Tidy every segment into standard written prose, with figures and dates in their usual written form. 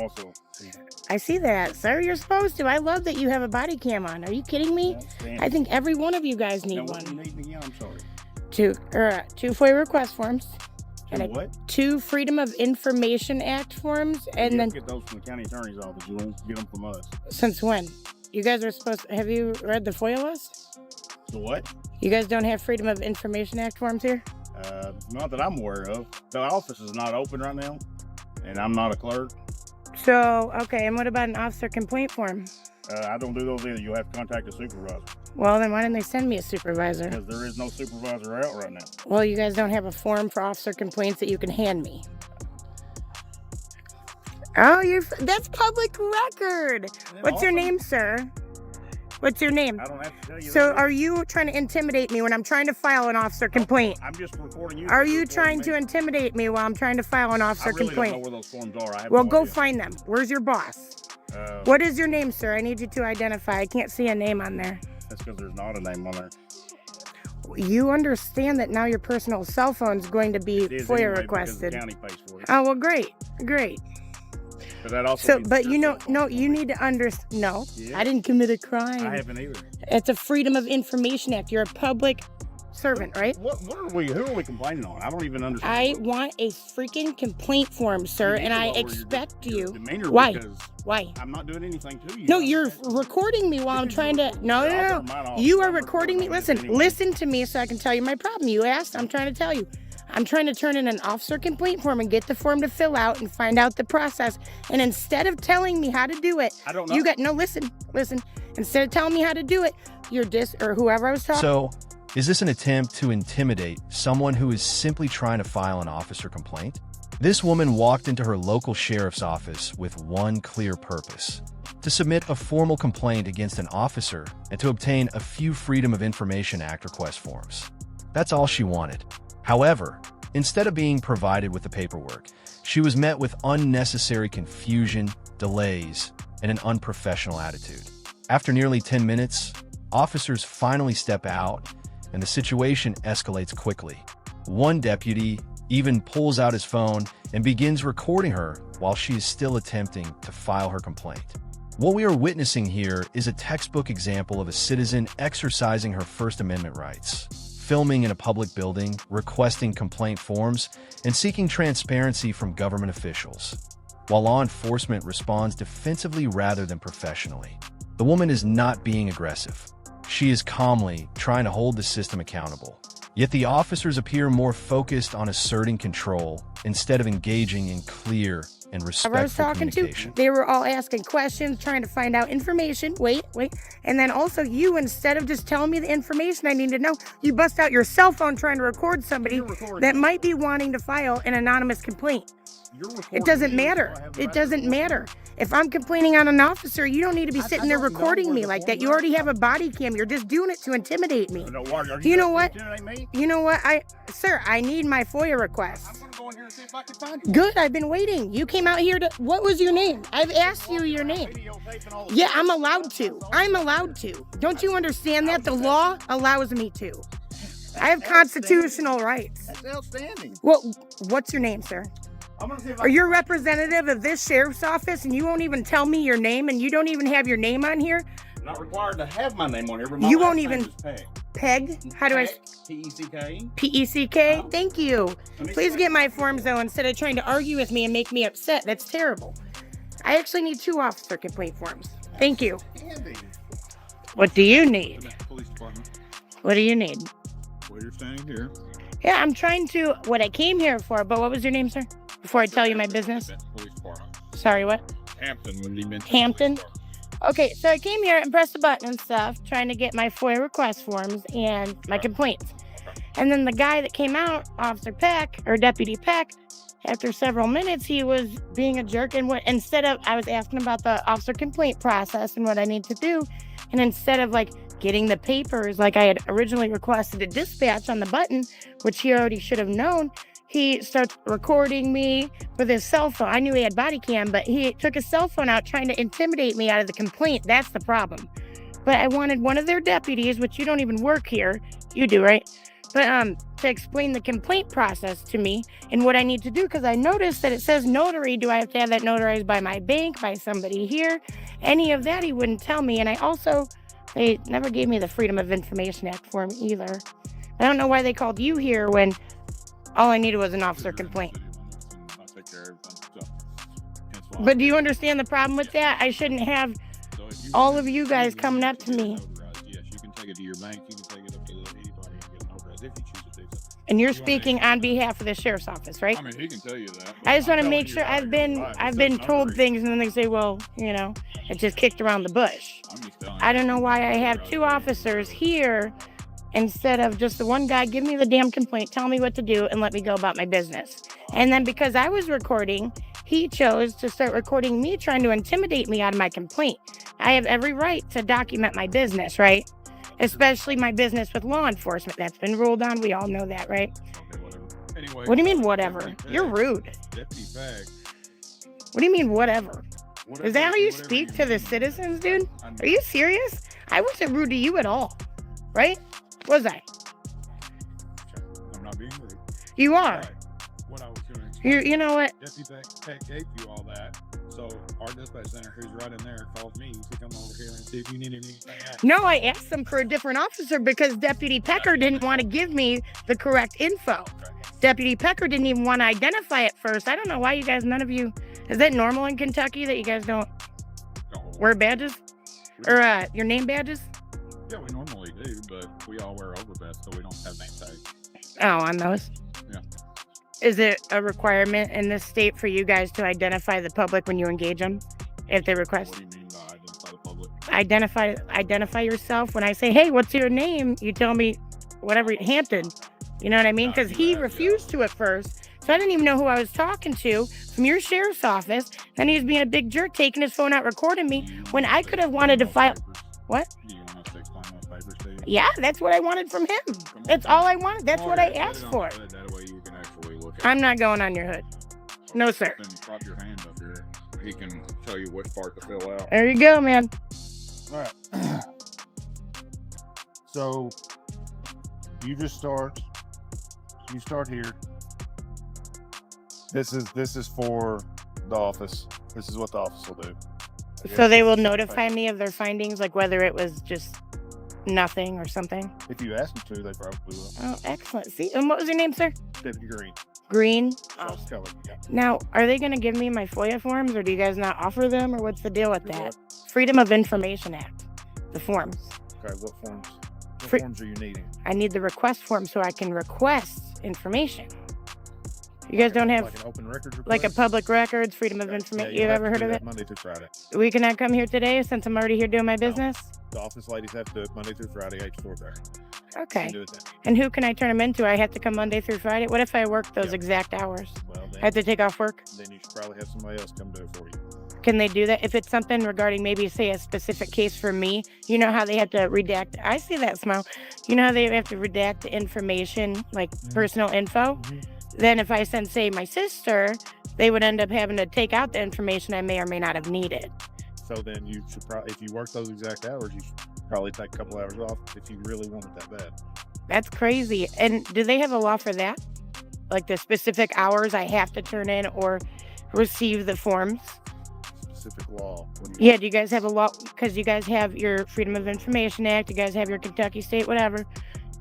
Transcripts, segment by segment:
Also. I see that, sir. You're supposed to. I love that you have a body cam on. Are you kidding me? I think every one of you guys need one. What do you need again? I'm sorry. Two FOIA request forms. And what? 2 Freedom of Information Act forms, and then get those from the county attorney's office. You don't get them from us. Since when? You guys are supposed to, have you read the FOIA list? The what? You guys don't have Freedom of Information Act forms here? Not that I'm aware of. The office is not open right now, and I'm not a clerk. So, okay, and what about an officer complaint form? I don't do those either. You'll have to contact a supervisor. Well, then why didn't they send me a supervisor? Because there is no supervisor out right now. Well, you guys don't have a form for officer complaints that you can hand me. Oh, that's public record. What's your name, sir? What's your name? I don't have to tell you. So are you trying to intimidate me when I'm trying to file an officer complaint? I'm just recording you. Are you trying to intimidate me while I'm trying to file an officer complaint? I don't know where those forms are. Well, go find them. Where's your boss? What is your name, sir? I need you to identify. I can't see a name on there. That's because there's not a name on there. You understand that now your personal cell phone is going to be FOIA requested. The county pays for it. Oh, well, great. But that also but you know, no, you need to understand. No, yeah. I didn't commit a crime. I haven't either. It's a Freedom of Information Act. You're a public servant, right? Who are we complaining on? I don't even understand. I want a freaking complaint form, sir, and I expect you. Why? Why? I'm not doing anything to you. No, you're recording me while I'm trying to. No. You are recording me. Listen to me so I can tell you my problem. You asked. I'm trying to tell you. I'm trying to turn in an officer complaint form and get the form to fill out and find out the process. And instead of telling me how to do it, I don't know. Listen. Instead of telling me how to do it, you're or whoever I was talking. So, is this an attempt to intimidate someone who is simply trying to file an officer complaint? This woman walked into her local sheriff's office with one clear purpose: to submit a formal complaint against an officer and to obtain a few Freedom of Information Act request forms. That's all she wanted. However, instead of being provided with the paperwork, she was met with unnecessary confusion, delays, and an unprofessional attitude. After nearly 10 minutes, officers finally step out, and the situation escalates quickly. One deputy even pulls out his phone and begins recording her while she is still attempting to file her complaint. What we are witnessing here is a textbook example of a citizen exercising her First Amendment rights, filming in a public building, requesting complaint forms, and seeking transparency from government officials, while law enforcement responds defensively rather than professionally. The woman is not being aggressive. She is calmly trying to hold the system accountable. Yet the officers appear more focused on asserting control instead of engaging in clear and respectful communication. They were all asking questions, trying to find out information. Wait. And then also you, instead of just telling me the information I need to know, you bust out your cell phone trying to record somebody that might be wanting to file an anonymous complaint. It doesn't matter. It doesn't matter. If I'm complaining on an officer, you don't need to be sitting there recording me like that. You already have a body cam. You're just doing it to intimidate me. You know what? Sir, I need my FOIA request. I'm going to go in here and see if I can find you. Good, I've been waiting. You came out here to, what was your name? I've asked you your name. Yeah, I'm allowed to. Don't you understand that? The law allows me to. I have constitutional rights. That's outstanding. Well, what's your name, sir? Are you a representative of this sheriff's office and you won't even tell me your name and you don't even have your name on here? I'm not required to have my name on here. You won't even. Peg? How do I? P-E-C-K. P-E-C-K? Thank you. Please get my forms, though, instead of trying to argue with me and make me upset. That's terrible. I actually need 2 officer complaint forms. Thank you. What do you need? Police department. What do you need? Well, you're standing here. Yeah, I'm trying to, what I came here for, but what was your name, sir? Before I tell you my business. Police department. Sorry, what? Hampton, when you mentioned. Hampton? Okay, so I came here and pressed the button and stuff, trying to get my FOIA request forms and my complaints. And then the guy that came out, Officer Peck, or Deputy Peck, after several minutes, he was being a jerk. And instead of, I was asking about the officer complaint process and what I need to do. And instead of getting the papers like I had originally requested a dispatch on the button, which he already should have known, he starts recording me with his cell phone. I knew he had body cam, but he took his cell phone out trying to intimidate me out of the complaint. That's the problem. But I wanted one of their deputies, which you don't even work here. You do, right? But to explain the complaint process to me and what I need to do, because I noticed that it says notary. Do I have to have that notarized by my bank, by somebody here? Any of that he wouldn't tell me. And they never gave me the Freedom of Information Act form either. I don't know why they called you here when all I needed was an officer complaint. But do you understand the problem with that? I shouldn't have all of you guys coming up to me. Yes, you can take it to your bank. You can take it up to anybody and get it notarized if you choose to do so. And you're speaking on behalf of the sheriff's office, right? I mean, he can tell you that. I just want to make sure. I've been told things, and then they say, well, it just kicked around the bush. I don't know why I have two officers here instead of just the one guy. Give me the damn complaint, tell me what to do, and let me go about my business. And then because I was recording, he chose to start recording me trying to intimidate me out of my complaint. I have every right to document my business, right? Especially my business with law enforcement. That's been ruled on. We all know that, right? Okay, whatever. Anyway, What do you mean, whatever? You're rude. Deputy Pack. What do you mean, whatever? Is that how you speak to the citizens, dude? Are you serious? I wasn't rude to you at all, right? Was I? I'm not being rude. You are. Right. What I was going to explain. You know what? Deputy Pack gave you all that. So our dispatch center, who's right in there, calls me to come over here and see if you need anything else. No, I asked them for a different officer because Deputy Pecker didn't want to give me the correct info. Deputy Pecker didn't even want to identify it first. I don't know why you guys, none of you, is that normal in Kentucky that you guys don't wear badges? Or your name badges? Yeah, we normally do, but we all wear overvests, so we don't have name tags. Oh, on those? Yeah. Is it a requirement in this state for you guys to identify the public when you engage them, if they request? What do you mean by identify the public? Identify yourself. When I say, hey, what's your name? You tell me whatever, Hampton. You know what I mean? Because he refused to at first. So I didn't even know who I was talking to from your sheriff's office. Then he was being a big jerk, taking his phone out, recording me when I could have wanted to file. What? Do you want us to explain those papers to you? Yeah, that's what I wanted from him. That's all I wanted. That's what I asked for. That way you can actually look at I'm not going on your hood. No, sir. Then prop your hand up here. He can tell you which part to fill out. There you go, man. All right. So you just start. You start here. This is for the office. This is what the office will do. So they will notify me of their findings, like whether it was just nothing or something. If you ask them to, they probably will. Oh, excellent. See, and what was your name, sir? Deputy Green. Green. Soft color. Yeah. Now, are they going to give me my FOIA forms, or do you guys not offer them, or what's the deal with Do that? what? Freedom of Information Act, the forms. Okay, what forms? What Free- forms are you needing? I need the request form so I can request information. You guys don't have like an open records request? like a public records, freedom of Okay. information. Yeah, You've have ever to heard do of that it? Monday through Friday. We cannot come here today since I'm already here doing my business. The office ladies have to do it Monday through Friday, 8 to 4:30. Okay. You do it then. And who can I turn them into? I have to come Monday through Friday. What if I work those Yeah. exact hours? Well, I have to take off work. then you should probably have somebody else come do it for you. Can they do that? If it's something regarding maybe, say, a specific case for me, you know how they have to redact. I see that smile. You know how they have to redact the information, like personal info? Mhm. Then if I send, say, my sister, they would end up having to take out the information I may or may not have needed. So then you should probably, if you work those exact hours, you should probably take a couple hours off if you really want it that bad. That's crazy. And do they have a law for that? Like the specific hours I have to turn in or receive the forms? Specific law. What do you Yeah, do you guys have a law? Because you guys have your Freedom of Information Act, you guys have your Kentucky State, whatever.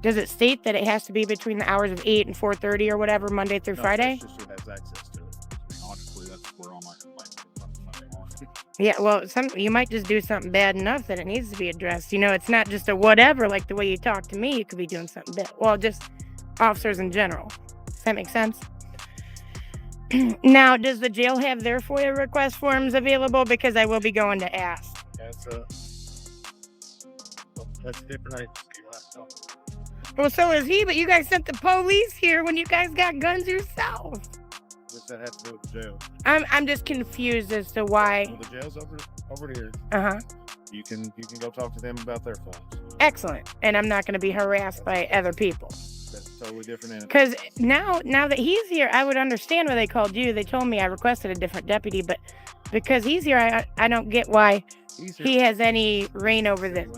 Does it state that it has to be between the hours of 8 and 4:30 or whatever, Monday through No, Friday? That's just who has access to it. I mean, honestly, that's where all my complaints come from Sunday morning. Yeah, well, you might just do something bad enough that it needs to be addressed. You know, it's not just a whatever, like the way you talk to me, you could be doing something bad. Well, just officers in general. Does that make sense? Now, does the jail have their FOIA request forms available? Because I will be going to ask. That's different. Well, so is he, but you guys sent the police here when you guys got guns yourself. What's that have to do with the jail? I'm just confused as to why. Well, the jail's over here. Uh-huh. You can go talk to them about their forms. Excellent. And I'm not going to be harassed by other people. That's totally different. Because now that he's here, I would understand why they called you. They told me I requested a different deputy, but because he's here, I don't get why he has any reign over this.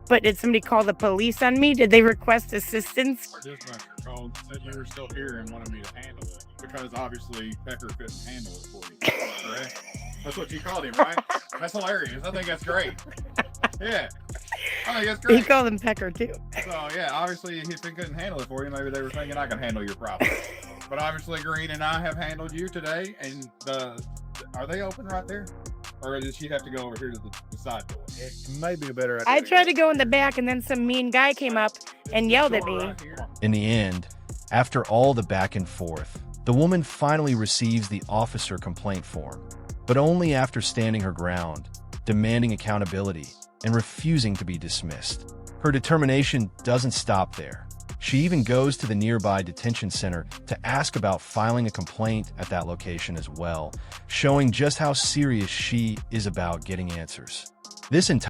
But did somebody call the police on me? Did they request assistance? Our dispatcher called, said you were still here and wanted me to handle it because obviously Pecker couldn't handle it for you. Correct? That's what you called him, right? That's hilarious. I think that's great. Yeah. I think that's great. He called him Pecker too. So yeah, obviously if they couldn't handle it for you, maybe they were thinking I can handle your problem. But obviously Green and I have handled you today. And are they open right there? Or does she have to go over here to the side door? It may be a better idea. I tried to go in the back, and then some mean guy came up and yelled at me. Right here. In the end, after all the back and forth, the woman finally receives the officer complaint form, but only after standing her ground, demanding accountability, and refusing to be dismissed. Her determination doesn't stop there. She even goes to the nearby detention center to ask about filing a complaint at that location as well, showing just how serious she is about getting answers. This entire